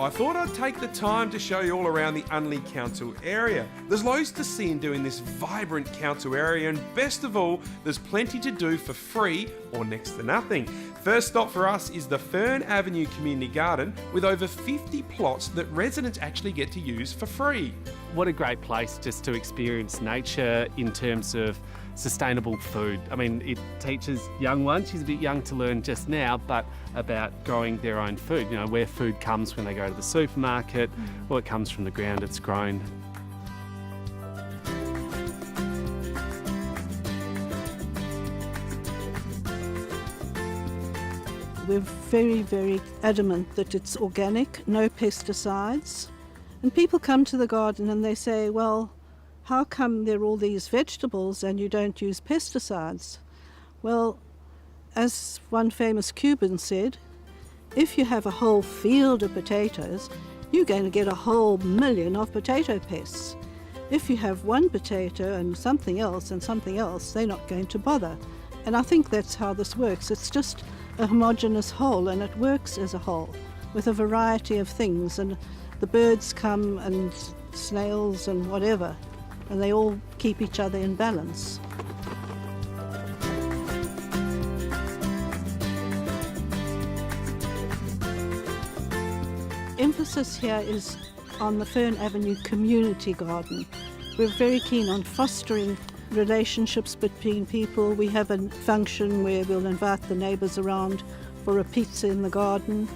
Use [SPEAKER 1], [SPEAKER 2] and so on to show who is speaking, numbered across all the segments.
[SPEAKER 1] I thought I'd take the time to show you all around the Unley Council area. There's loads to see in doing this vibrant council area, and best of all, there's plenty to do for free or next to nothing. First stop for us is the Fern Avenue Community Garden with over 50 plots that residents actually get to use for free.
[SPEAKER 2] What a great place just to experience nature in terms of sustainable food. I mean, it teaches young ones, she's a bit young to learn just now, but about growing their own food, you know, where food comes when they go to the supermarket, or it comes from the ground it's grown.
[SPEAKER 3] We're very, very adamant that it's organic, no pesticides. And people come to the garden and they say, well, how come there are all these vegetables and you don't use pesticides? Well, as one famous Cuban said, if you have a whole field of potatoes, you're going to get a whole million of potato pests. If you have one potato and something else, they're not going to bother. And I think that's how this works. It's just a homogeneous whole, and it works as a whole with a variety of things. And the birds come and snails and whatever, and they all keep each other in balance. Emphasis here is on the Fern Avenue Community Garden. We're very keen on fostering relationships between people. We have a function where we'll invite the neighbours around for a pizza in the garden.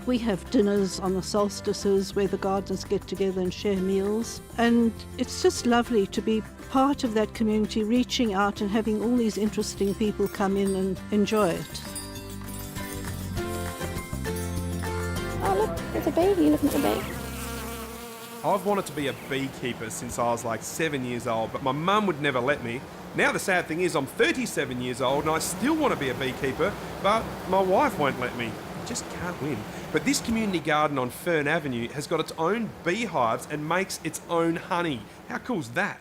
[SPEAKER 3] We have dinners on the solstices where the gardeners get together and share meals. And it's just lovely to be part of that community, reaching out and having all these interesting people come in and enjoy it.
[SPEAKER 4] Oh look, there's a bee. You're looking at the bee.
[SPEAKER 1] I've wanted to be a beekeeper since I was like 7 years old, but my mum would never let me. Now the sad thing is I'm 37 years old and I still want to be a beekeeper, but my wife won't let me. I just can't win. But this community garden on Fern Avenue has got its own beehives and makes its own honey. How cool's that?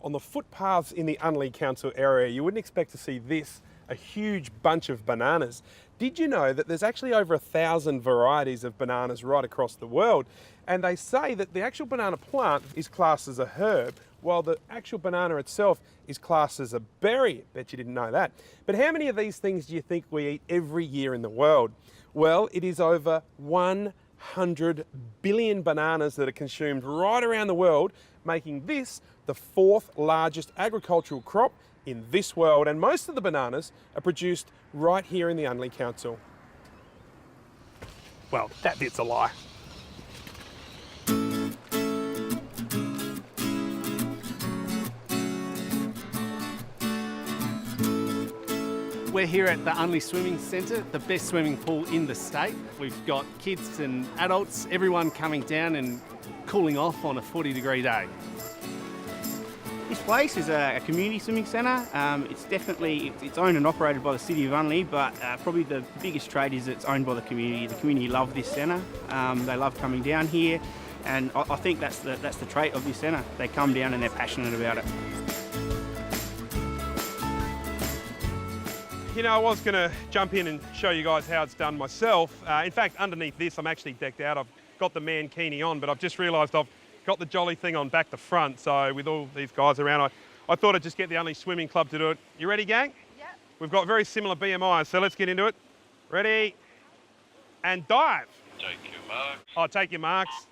[SPEAKER 1] On the footpaths in the Unley Council area, you wouldn't expect to see this, a huge bunch of bananas. Did you know that there's actually over 1,000 varieties of bananas right across the world? And they say that the actual banana plant is classed as a herb, while the actual banana itself is classed as a berry. Bet you didn't know that. But how many of these things do you think we eat every year in the world? Well, it is over 100 billion bananas that are consumed right around the world, making this the 4th largest agricultural crop in this world. And most of the bananas are produced right here in the Unley Council. Well, that bit's a lie.
[SPEAKER 2] We're here at the Unley Swimming Centre, the best swimming pool in the state. We've got kids and adults, everyone coming down and cooling off on a 40-degree day.
[SPEAKER 5] This place is a community swimming centre. It's owned and operated by the City of Unley, but probably the biggest trait is it's owned by the community. The community love this centre. They love coming down here, and I think that's the trait of this centre. They come down and they're passionate about it.
[SPEAKER 1] You know, I was going to jump in and show you guys how it's done myself. In fact, underneath this, I'm actually decked out. I've got the mankini on, but I've just realised I've got the jolly thing on back to front. So with all these guys around, I thought I'd just get the Unley Swimming Club to do it. You ready, gang?
[SPEAKER 4] Yep.
[SPEAKER 1] We've got very similar BMIs, so let's get into it. Ready? And dive.
[SPEAKER 6] Take your marks.
[SPEAKER 1] Oh, take your marks.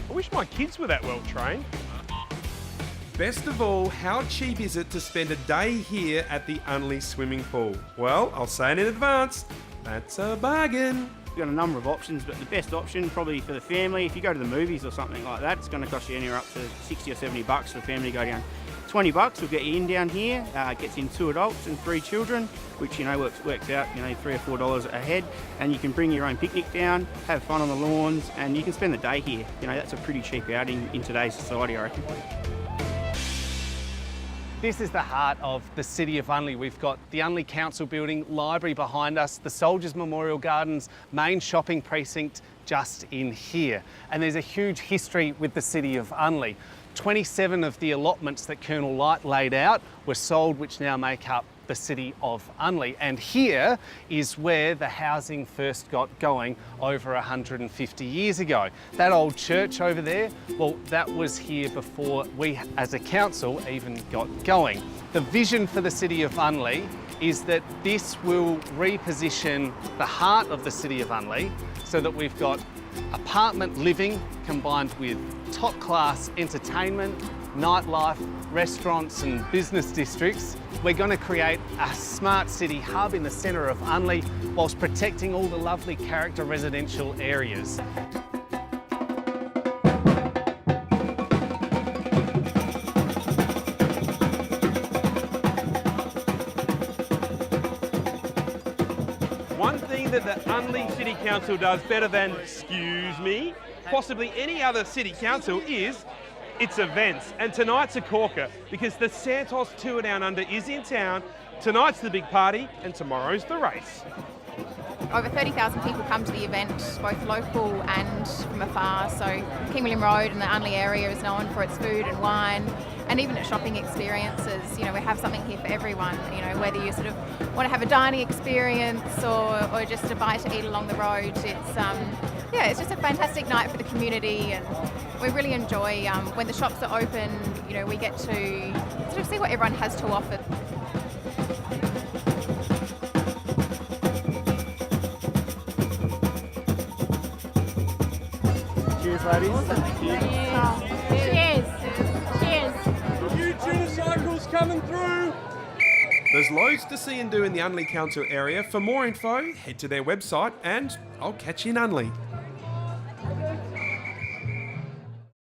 [SPEAKER 1] I wish my kids were that well trained. Best of all, how cheap is it to spend a day here at the Unley swimming pool? Well, I'll say it in advance, that's a bargain.
[SPEAKER 5] We've got a number of options, but the best option probably for the family, if you go to the movies or something like that, it's going to cost you anywhere up to 60 or 70 bucks for the family to go down. 20 bucks will get you in down here, gets in 2 adults and 3 children, which, you know, works out, you know, $3 or $4 a head, and you can bring your own picnic down, have fun on the lawns, and you can spend the day here. You know, that's a pretty cheap outing in today's society, I reckon.
[SPEAKER 2] This is the heart of the City of Unley. We've got the Unley Council building, library behind us, the Soldiers Memorial Gardens, main shopping precinct just in here. And there's a huge history with the City of Unley. 27 of the allotments that Colonel Light laid out were sold, which now make up the city of Unley. And here is where the housing first got going over 150 years ago. That old church over there, well, that was here before we as a council even got going. The vision for the city of Unley is that this will reposition the heart of the city of Unley so that we've got apartment living combined with top class entertainment, nightlife, restaurants and business districts. We're going to create a smart city hub in the centre of Unley whilst protecting all the lovely character residential areas.
[SPEAKER 1] One thing that the Unley City Council does better than, excuse me, possibly any other city council is its events. And tonight's a corker because the Santos Tour Down Under is in town. Tonight's the big party and tomorrow's the race.
[SPEAKER 6] Over 30,000 people come to the event, both local and from afar. So King William Road and the Unley area is known for its food and wine, and even its shopping experiences. You know, we have something here for everyone. You know, whether you sort of want to have a dining experience or just a bite to eat along the road. It's just a fantastic night for the community, and we really enjoy when the shops are open. You know, we get to sort of see what everyone has to offer.
[SPEAKER 2] Cheers, ladies.
[SPEAKER 4] Cheers. Cheers.
[SPEAKER 1] New unicycles coming through. There's loads to see and do in the Unley Council area. For more info, head to their website and I'll catch you in Unley.